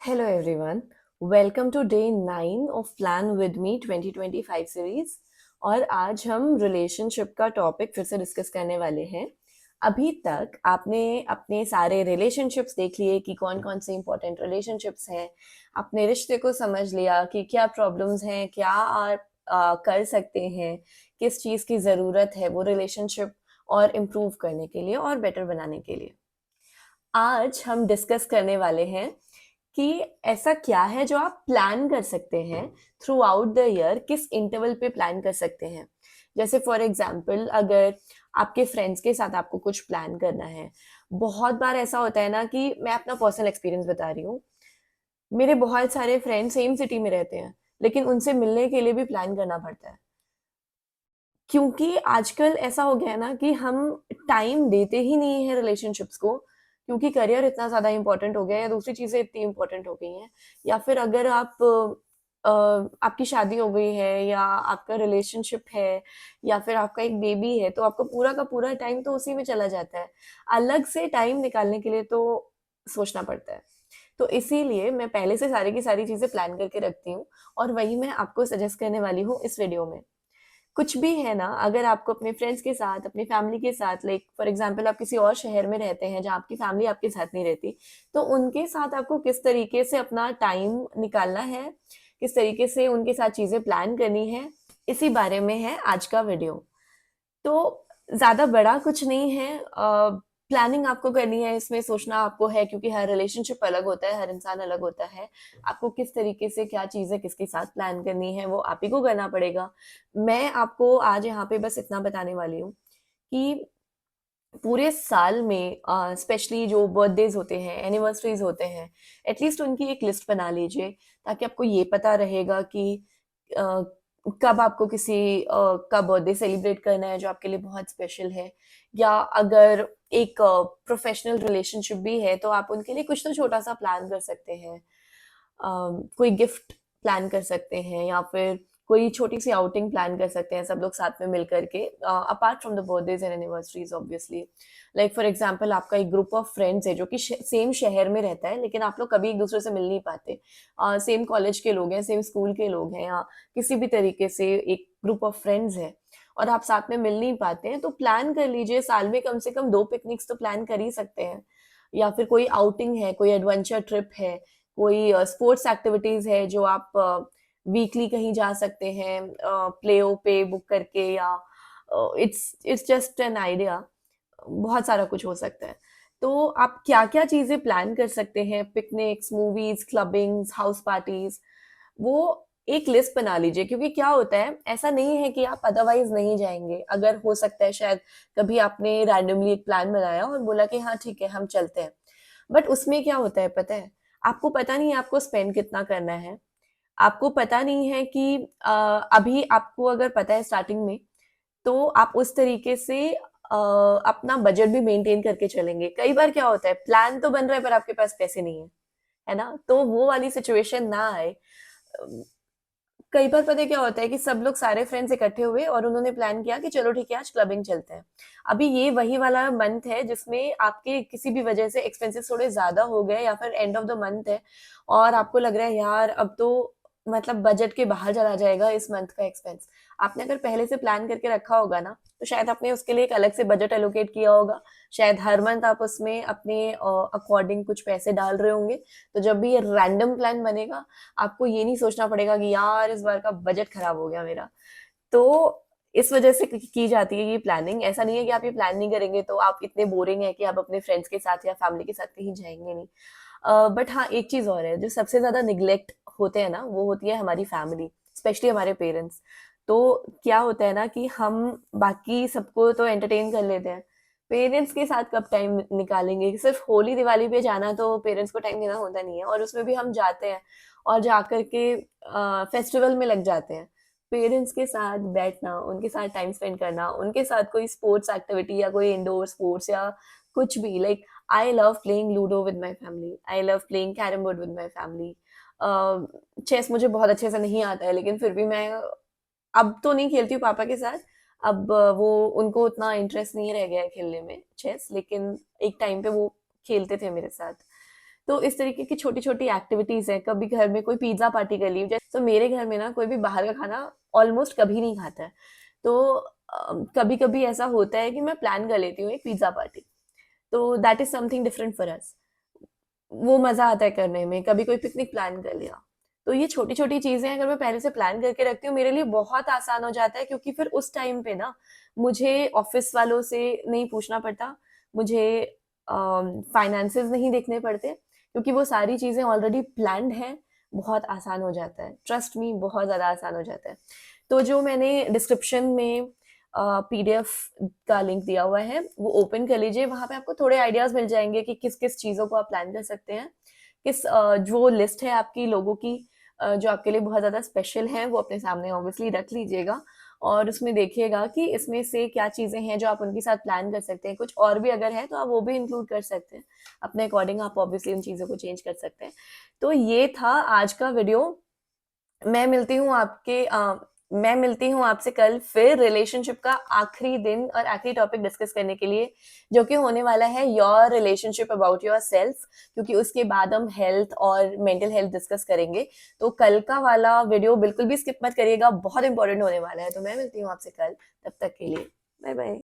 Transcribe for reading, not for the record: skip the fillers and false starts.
Hello everyone, welcome to day 9 of Plan With Me 2025 series. और आज हम relationship का टॉपिक फिर से डिस्कस करने वाले हैं। अभी तक आपने अपने सारे रिलेशनशिप्स देख लिए कि कौन कौन से इंपॉर्टेंट रिलेशनशिप्स हैं, अपने रिश्ते को समझ लिया कि क्या प्रॉब्लम्स हैं, क्या आप कर सकते हैं, किस चीज़ की ज़रूरत है वो रिलेशनशिप और इम्प्रूव करने के लिए और बेटर बनाने के लिए। आज हम डिस्कस करने वाले हैं कि ऐसा क्या है जो आप प्लान कर सकते हैं थ्रू आउट द ईयर, किस इंटरवल पे प्लान कर सकते हैं। जैसे फॉर एग्जाम्पल, अगर आपके फ्रेंड्स के साथ आपको कुछ प्लान करना है, बहुत बार ऐसा होता है ना कि मैं अपना पर्सनल एक्सपीरियंस बता रही हूँ। मेरे बहुत सारे फ्रेंड्स सेम सिटी में रहते हैं, लेकिन उनसे मिलने के लिए भी प्लान करना पड़ता है, क्योंकि आजकल ऐसा हो गया है ना कि हम टाइम देते ही नहीं है रिलेशनशिप्स को, क्योंकि करियर इतना ज़्यादा इम्पोर्टेंट हो गया है या दूसरी चीज़ें इतनी इम्पोर्टेंट हो गई हैं। या फिर अगर आपकी शादी हो गई है या आपका रिलेशनशिप है या फिर आपका एक बेबी है, तो आपका पूरा का पूरा टाइम तो उसी में चला जाता है। अलग से टाइम निकालने के लिए तो सोचना पड़ता है। तो इसीलिए मैं पहले से सारी की सारी चीज़ें प्लान करके रखती हूँ, और वही मैं आपको सजेस्ट करने वाली हूँ इस वीडियो में। कुछ भी है ना, अगर आपको अपने फ्रेंड्स के साथ, अपनी फैमिली के साथ, लाइक फॉर एग्जांपल आप किसी और शहर में रहते हैं जहाँ आपकी फैमिली आपके साथ नहीं रहती, तो उनके साथ आपको किस तरीके से अपना टाइम निकालना है, किस तरीके से उनके साथ चीज़ें प्लान करनी है, इसी बारे में है आज का वीडियो। तो ज़्यादा बड़ा कुछ नहीं है। प्लानिंग आपको करनी है, इसमें सोचना आपको है, क्योंकि हर रिलेशनशिप अलग होता है, हर इंसान अलग होता है। आपको किस तरीके से क्या चीज़ें किसके साथ प्लान करनी है वो आप ही को करना पड़ेगा। मैं आपको आज यहाँ पे बस इतना बताने वाली हूँ कि पूरे साल में स्पेशली जो बर्थडेज होते हैं, एनिवर्सरीज होते हैं, एटलीस्ट उनकी एक लिस्ट बना लीजिए, ताकि आपको ये पता रहेगा कि अ, कब आपको किसी का बर्थडे सेलिब्रेट करना है जो आपके लिए बहुत स्पेशल है। या अगर एक प्रोफेशनल रिलेशनशिप भी है, तो आप उनके लिए कुछ तो छोटा सा प्लान कर सकते हैं। कोई गिफ्ट प्लान कर सकते हैं, या फिर कोई छोटी सी आउटिंग प्लान कर सकते हैं सब लोग साथ में मिल करके, apart from the birthdays and anniversaries obviously. Like for example, आपका एक ग्रुप ऑफ फ्रेंड्स है जो कि सेम शहर में रहता है, लेकिन आप लोग कभी एक दूसरे से मिल नहीं पाते। सेम कॉलेज के लोग हैं, सेम स्कूल के लोग हैं, या किसी भी तरीके से एक ग्रुप ऑफ फ्रेंड्स है, और आप साथ में मिल नहीं पाते हैं, तो प्लान कर लीजिए, साल में कम से कम 2 पिकनिक्स तो प्लान कर ही सकते हैं। या फिर कोई आउटिंग है, कोई एडवेंचर ट्रिप है, कोई स्पोर्ट्स एक्टिविटीज है जो आप वीकली कहीं जा सकते हैं, प्लेओ पे बुक करके, या इट्स जस्ट एन आइडिया। बहुत सारा कुछ हो सकता है। तो आप क्या क्या चीजें प्लान कर सकते हैं, picnics, movies, clubbings, house parties, वो एक लिस्ट बना लीजिए। क्योंकि क्या होता है, ऐसा नहीं है कि आप अदरवाइज नहीं जाएंगे। अगर हो सकता है शायद कभी आपने रैंडमली एक प्लान बनाया और बोला कि हाँ ठीक है हम चलते हैं, बट उसमें क्या होता है पता है, आपको पता नहीं है आपको स्पेंड कितना करना है। आपको पता नहीं है कि अभी आपको अगर पता है स्टार्टिंग में, तो आप उस तरीके से अपना बजट भी मेंटेन करके चलेंगे। कई बार क्या होता है, प्लान तो बन रहा है पर आपके पास पैसे नहीं है, है ना, तो वो वाली सिचुएशन ना आए। कई बार पता है क्या होता है कि सब लोग, सारे फ्रेंड्स इकट्ठे हुए और उन्होंने प्लान किया कि चलो ठीक है आज क्लबिंग चलते हैं। अभी ये वही वाला मंथ है जिसमें आपके किसी भी वजह से एक्सपेंसेस थोड़े ज्यादा हो गए, या फिर एंड ऑफ द मंथ है और आपको लग रहा है यार अब तो मतलब बजट के बाहर चला जाएगा इस मंथ का एक्सपेंस। आपने अगर पहले से प्लान करके रखा होगा ना, तो शायद आपने उसके लिए एक अलग से बजट एलोकेट किया होगा। शायद हर मंथ आप उसमें अपने अकॉर्डिंग कुछ पैसे डाल रहे होंगे। तो जब भी ये रैंडम प्लान बनेगा, आपको ये नहीं सोचना पड़ेगा कि यार इस बार का बजट खराब हो गया मेरा। तो इस वजह से की जाती है ये प्लानिंग। ऐसा नहीं है कि आप ये प्लान नहीं करेंगे तो आप इतने बोरिंग है कि आप अपने फ्रेंड्स के साथ या फैमिली के साथ कहीं जाएंगे नहीं। बट हाँ, एक चीज और है, जो सबसे ज्यादा निग्लेक्ट होते हैं ना, वो होती है हमारी फैमिली, स्पेशली हमारे पेरेंट्स। तो क्या होता है ना कि हम बाकी सबको तो एंटरटेन कर लेते हैं, पेरेंट्स के साथ कब टाइम निकालेंगे। सिर्फ होली दिवाली पे जाना तो पेरेंट्स को टाइम देना होता नहीं है, और उसमें भी हम जाते हैं और जाकर के फेस्टिवल में लग जाते हैं। पेरेंट्स के साथ बैठना, उनके साथ टाइम स्पेंड करना, उनके साथ कोई स्पोर्ट्स एक्टिविटी या कोई इंडोर स्पोर्ट्स या कुछ भी, like I love playing ludo with my family, I love playing carrom board with my family. Chess मुझे बहुत अच्छे से नहीं आता है, लेकिन फिर भी मैं अब तो नहीं खेलती हूँ पापा के साथ। अब वो उनको उतना इंटरेस्ट नहीं रह गया है खेलने में चेस, लेकिन एक टाइम पे वो खेलते थे मेरे साथ। तो इस तरीके की छोटी छोटी एक्टिविटीज है। कभी घर में कोई पिज्जा पार्टी कर ली, जैसे तो मेरे घर में ना कोई भी बाहर का खाना ऑलमोस्ट कभी नहीं खाता है। तो कभी कभी ऐसा होता है कि मैं प्लान कर लेती हूँ एक पिज्जा पार्टी, तो that is something different for us. वो मजा आता है करने में। कभी कोई पिकनिक प्लान कर लिया, तो ये छोटी छोटी चीजें अगर मैं पहले से प्लान करके रखती हूँ मेरे लिए बहुत आसान हो जाता है, क्योंकि फिर उस टाइम पे ना मुझे ऑफिस वालों से नहीं पूछना पड़ता, मुझे फाइनेंसेस नहीं देखने पड़ते, क्योंकि वो सारी चीजें ऑलरेडी प्लान्ड हैं। बहुत आसान हो जाता है, ट्रस्ट मी, बहुत ज्यादा आसान हो जाता है। तो जो मैंने डिस्क्रिप्शन में पीडीएफ का लिंक दिया हुआ है वो ओपन कर लीजिए, वहां पे आपको थोड़े आइडियाज मिल जाएंगे कि किस किस चीजों को आप प्लान कर सकते हैं। जो लिस्ट है आपकी लोगों की जो आपके लिए बहुत ज्यादा स्पेशल है, वो अपने सामने ऑब्वियसली रख लीजिएगा, और उसमें देखिएगा कि इसमें से क्या चीजें हैं जो आप उनके साथ प्लान कर सकते हैं। कुछ और भी अगर है तो आप वो भी इंक्लूड कर सकते हैं, अपने अकॉर्डिंग आप ऑब्वियसली उन चीजों को चेंज कर सकते हैं। तो ये था आज का वीडियो। मैं मिलती हूँ मैं मिलती हूँ आपसे कल फिर रिलेशनशिप का आखिरी दिन और आखिरी टॉपिक डिस्कस करने के लिए, जो कि होने वाला है your relationship about your self, क्योंकि उसके बाद हम हेल्थ और मेंटल हेल्थ डिस्कस करेंगे। तो कल का वाला वीडियो बिल्कुल भी स्किप मत करिएगा, बहुत इंपॉर्टेंट होने वाला है। तो मैं मिलती हूँ आपसे कल, तब तक के लिए बाय बाय।